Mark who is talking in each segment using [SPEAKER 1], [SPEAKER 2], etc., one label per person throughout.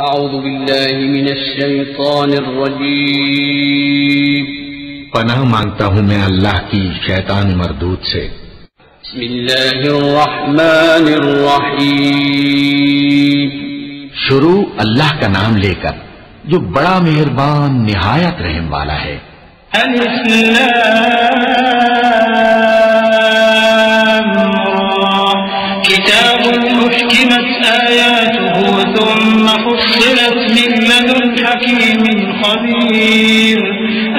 [SPEAKER 1] اعوذ باللہ من الشیطان الرجیم
[SPEAKER 2] پناہ مانگتا ہوں میں اللہ کی شیطان مردود سے۔
[SPEAKER 1] بسم اللہ الرحمن الرحیم
[SPEAKER 2] شروع اللہ کا نام لے کر جو بڑا مہربان نہایت رحم والا ہے۔
[SPEAKER 3] الف لام را کتاب محکمت آیاته ثم فصلت من لدن حکیم خبیر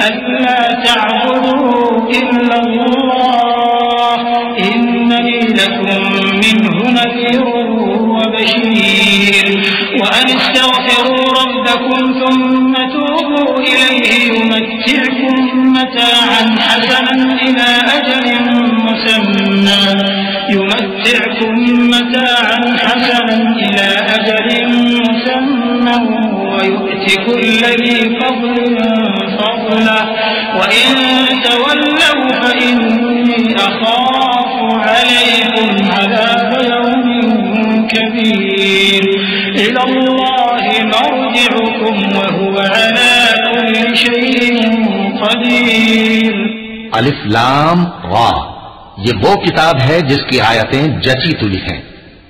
[SPEAKER 3] ألا تعبدوا إلا الله إنني لكم منه نذير وبشير وأن استغفروا ربكم ثم توبوا إليه يمتعكم متاعا حسنا إلى أجل مسمى ويؤت كل ذي فضل فضله وإن تولوا فإني أخاف عليكم عذاب يوم كبير إلى الله مرجعكم وهو على كل شيء قدير۔
[SPEAKER 2] الف لام را یہ وہ کتاب ہے جس کی آیتیں جچی تلی ہیں،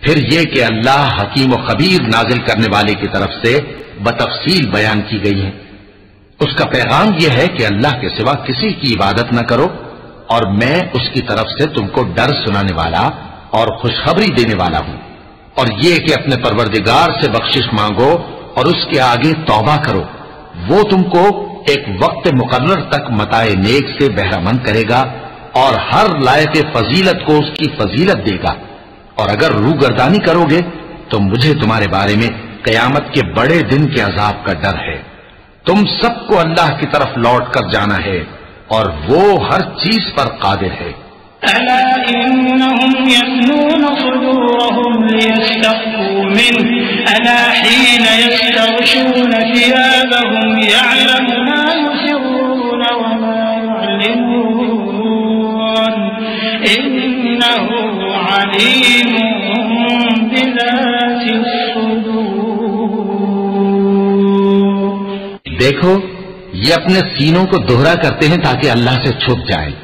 [SPEAKER 2] پھر یہ کہ اللہ حکیم و خبیر نازل کرنے والے کی طرف سے بتفصیل بیان کی گئی ہیں۔ اس کا پیغام یہ ہے کہ اللہ کے سوا کسی کی عبادت نہ کرو، اور میں اس کی طرف سے تم کو ڈر سنانے والا اور خوشخبری دینے والا ہوں، اور یہ کہ اپنے پروردگار سے بخشش مانگو اور اس کے آگے توبہ کرو، وہ تم کو ایک وقت مقرر تک متاع نیک سے بہرہ مند کرے گا اور ہر لائق فضیلت کو اس کی فضیلت دے گا، اور اگر روگردانی کرو گے تو مجھے تمہارے بارے میں قیامت کے بڑے دن کے عذاب کا ڈر ہے۔ تم سب کو اللہ کی طرف لوٹ کر جانا ہے اور وہ ہر چیز پر قادر ہے۔
[SPEAKER 3] ألا إنهم يثنون صدورهم ليستخفوا منه ألا حين يستغشون ثيابهم يعلم ما يسرون وما يعلنون إنه عليم بذات الصدور۔
[SPEAKER 2] دیکھو یہ اپنے سینوں کو دوہرا کرتے ہیں تاکہ اللہ سے چھپ جائیں۔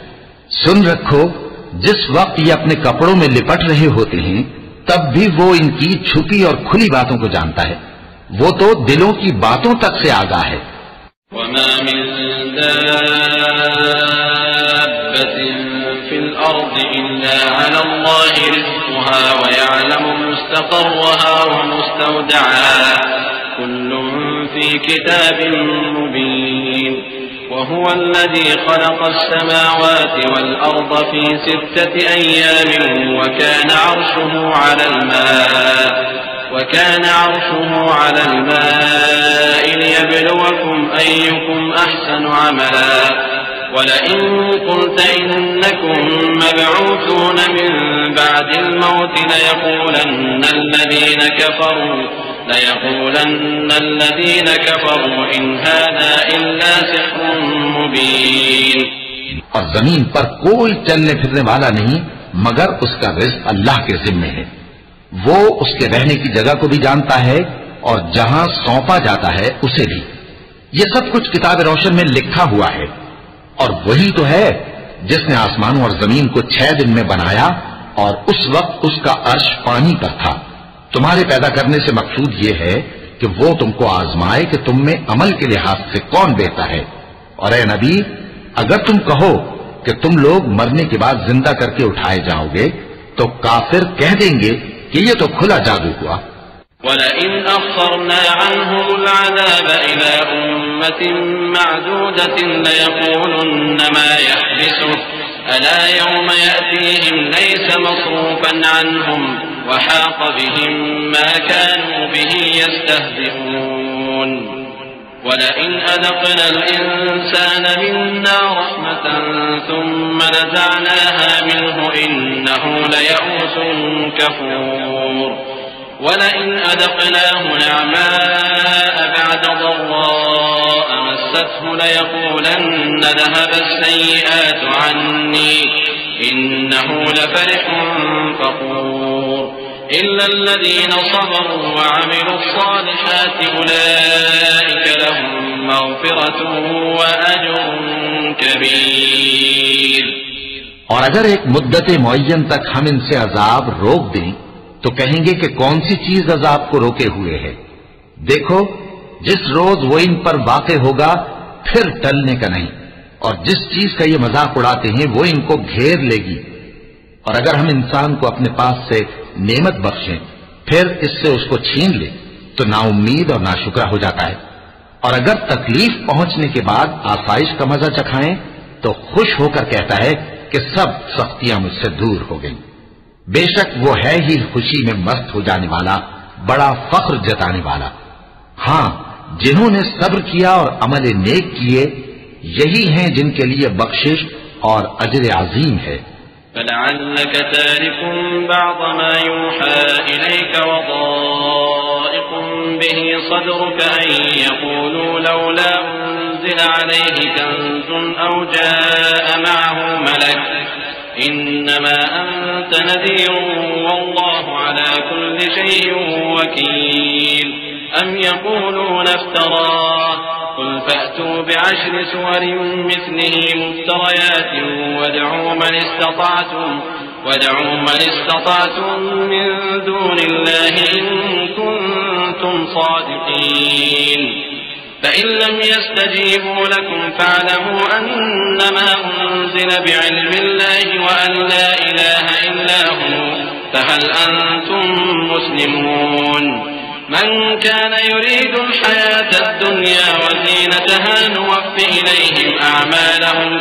[SPEAKER 2] سن رکھو جس وقت یہ اپنے کپڑوں میں لپٹ رہے ہوتے ہیں تب بھی وہ ان کی چھپی اور کھلی باتوں کو جانتا ہے، وہ تو دلوں کی باتوں تک سے آگاہ ہے۔
[SPEAKER 4] وما من دابة في الأرض إلا على الله رزقها ويعلم مستقرها ومستودعها كل في كتاب مبين وهو الذي خلق السماوات والأرض في 6 أيام وكان عرشه على الماء ليبلوكم أيكم أحسن عملا ولئن قلت إنكم مبعوثون من بعد الموت ليقولن الذين كفروا إن هذا إلا سحر مبين۔
[SPEAKER 2] اور زمین پر کوئی چلنے پھرنے والا نہیں مگر اس کا رزق اللہ کے ذمے ہے، وہ اس کے رہنے کی جگہ کو بھی جانتا ہے اور جہاں سونپا جاتا ہے اسے بھی۔ یہ سب کچھ کتاب روشن میں لکھا ہوا ہے، اور وہی تو ہے جس نے آسمانوں اور زمین کو 6 دن میں بنایا اور اس وقت اس کا عرش پانی پر تھا۔ تمہارے پیدا کرنے سے مقصود یہ ہے کہ وہ تم کو آزمائے کہ تم میں عمل کے لحاظ سے کون بہتر ہے۔ اور اے نبی اگر تم کہو کہ تم لوگ مرنے کے بعد زندہ کر کے اٹھائے جاؤ گے تو کافر کہہ دیں گے کہ یہ تو کھلا جادو ہوا۔
[SPEAKER 4] وَلَئِنْ أَخَّرْنَا عَنْهُمُ الْعَذَابَ إِلَىٰ أُمَّةٍ مَّعْدُودَةٍ لَيَقُولُنَّ مَا يَحْبِسُهُ أَلَا يَوْمَ يَأْتِيهِمْ لَيْسَ مَصْرُوفًا عَنْهُمْ وَحَاقَ بِهِم مَّا كَانُوا بِهِ يَسْتَهْزِئُونَ وَلَئِنْ أَذَقْنَا الْإِنسَانَ مِنَّا رَحْمَةً ثُمَّ نَزَعْنَاهَا مِنْهُ إِنَّهُ لَيَئُوسٌ كَفُورٌ وَلَئِنْ أَذَقْنَاهُ نَعْمَاءَ بَعْدَ ضَرَّاءَ مَسَّتْهُ لَيَقُولَنَّ ذَهَبَ السَّيِّئَاتُ عَنِّي إِنَّهُ لَفَرِحٌ فَخُورٌ إلا الذين صبروا وعملوا الصالحات أولئك لهم مغفرة وأجر كبير.
[SPEAKER 2] اور اگر ایک مدت معین تک ہم ان سے عذاب روک دیں تو کہیں گے کہ کون سی چیز عذاب کو روکے ہوئے ہے؟ دیکھو جس روز وہ ان پر واقع ہوگا پھر ٹلنے کا نہیں، اور جس چیز کا یہ مذاق اڑاتے ہیں وہ ان کو گھیر لے گی. اور اگر ہم انسان کو اپنے پاس سے نعمت بخشیں پھر اس سے اس کو چھین لیں تو نا امید اور ناشکرا ہو جاتا ہے. اور اگر تکلیف پہنچنے کے بعد آسائش کا مزہ چکھائیں تو خوش ہو کر کہتا ہے کہ سب سختیاں مجھ سے دور ہو گئیں. بے شک وہ ہے ہی خوشی میں مست ہو جانے والا، بڑا فخر جتانے والا. ہاں جنہوں نے صبر کیا اور عمل نیک کیے یہی ہیں جن کے لیے بخشش اور اجر عظیم ہے.
[SPEAKER 4] فلعلك تارك بعض ما يوحى إليك وضائق به صدرك أن يقولوا لولا أنزل عليه كنز أو جاء معه ملك إنما أنت نذير والله على كل شيء وكيل. أم يقولون افتراه قل فأتوا بعشر سور مثله مفتريات وادعوا من استطعتم من دون الله إن كنتم صادقين. فإن لم يستجيبوا لكم فاعلموا أنما أنزل بعلم الله وأن لا إله إلا هو فهل أنتم مسلمون. من كان يريد الحياة الدنيا وزينتها نوفي إليهم أعمالهم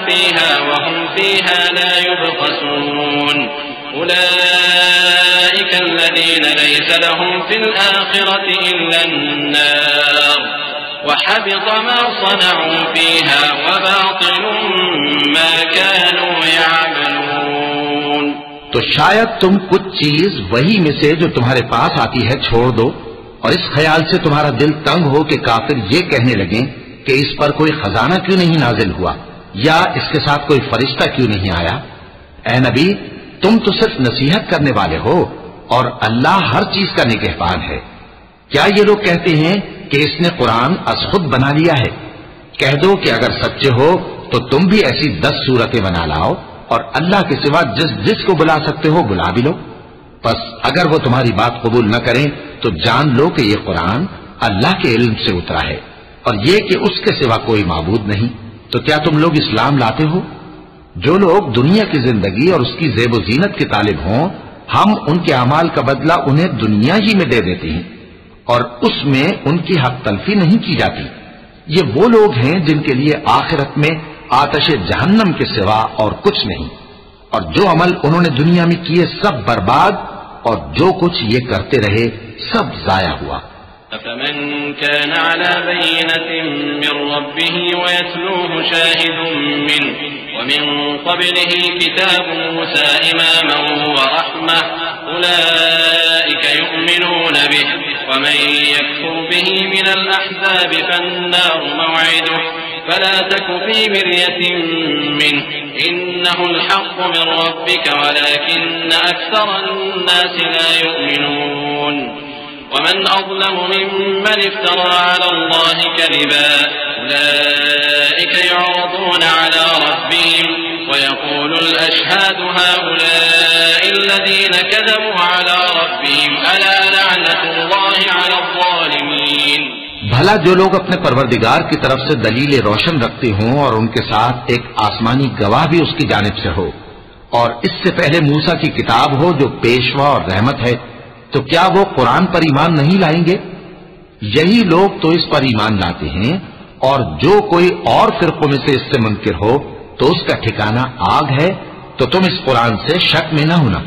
[SPEAKER 4] فيها وهم فيها لا يبخسون. أولئك الذين ليس لهم في الآخرة إلا النار وحبط ما صنعوا فيها وباطل ما كانوا يعملون.
[SPEAKER 2] تو شاید تم کچھ چیز وہی میں سے جو تمہارے پاس آتی ہے چھوڑ دو، اور اس خیال سے تمہارا دل تنگ ہو کہ کافر یہ کہنے لگیں کہ اس پر کوئی خزانہ کیوں نہیں نازل ہوا یا اس کے ساتھ کوئی فرشتہ کیوں نہیں آیا. اے نبی تم تو صرف نصیحت کرنے والے ہو اور اللہ ہر چیز کا نگہبان ہے. کیا یہ لوگ کہتے ہیں کہ اس نے قرآن از خود بنا لیا ہے؟ کہہ دو کہ اگر سچے ہو تو تم بھی ایسی 10 صورتیں بنا لاؤ اور اللہ کے سوا جس کو بلا سکتے ہو بلا بھی لو. پس اگر وہ تمہاری بات قبول نہ کریں تو جان لو کہ یہ قرآن اللہ کے علم سے اترا ہے اور یہ کہ اس کے سوا کوئی معبود نہیں. تو کیا تم لوگ اسلام لاتے ہو؟ جو لوگ دنیا کی زندگی اور اس کی زیب و زینت کے طالب ہوں ہم ان کے اعمال کا بدلہ انہیں دنیا ہی میں دے دیتے ہیں اور اس میں ان کی حق تلفی نہیں کی جاتی. یہ وہ لوگ ہیں جن کے لیے آخرت میں آتش جہنم کے سوا اور کچھ نہیں، اور جو عمل انہوں نے دنیا میں کیے سب برباد اور جو کچھ یہ کرتے رہے سب ضائع ہوا.
[SPEAKER 4] أفمن كان على بينة من ربه ويتلوه شاهد منه ومن قبله كتاب موسى إماما ورحمة أولئك يؤمنون به ومن يكفر به من الأحزاب فالنار موعده فلا تك في مرية منه إنه الحق من ربك ولكن أكثر الناس لا يؤمنون. ومن أظلم ممن افترى على الله كذبا أولئك يعرضون على ربهم ويقول الأشهاد هؤلاء الذين كذبوا على ربهم ألا لعنة الله على الظالمين.
[SPEAKER 2] بھلا جو لوگ اپنے پروردگار کی طرف سے دلیل روشن رکھتے ہوں اور ان کے ساتھ ایک آسمانی گواہ بھی اس کی جانب سے ہو اور اس سے پہلے موسیٰ کی کتاب ہو جو پیشوا اور رحمت ہے، تو کیا وہ قرآن پر ایمان نہیں لائیں گے؟ یہی لوگ تو اس پر ایمان لاتے ہیں، اور جو کوئی اور فرقوں میں سے اس سے منکر ہو تو اس کا ٹھکانہ آگ ہے. تو تم اس قرآن سے شک میں نہ ہونا،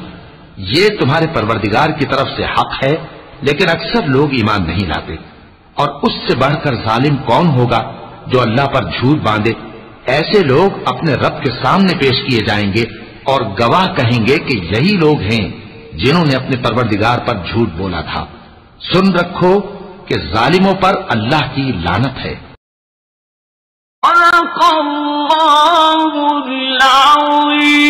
[SPEAKER 2] یہ تمہارے پروردگار کی طرف سے حق ہے، لیکن اکثر لوگ ایمان نہیں لاتے. اور اس سے بڑھ کر ظالم کون ہوگا جو اللہ پر جھوٹ باندھے؟ ایسے لوگ اپنے رب کے سامنے پیش کیے جائیں گے اور گواہ کہیں گے کہ یہی لوگ ہیں جنہوں نے اپنے پروردگار پر جھوٹ بولا تھا. سن رکھو کہ ظالموں پر اللہ کی لعنت ہے.
[SPEAKER 3] صدق اللہ العظیم.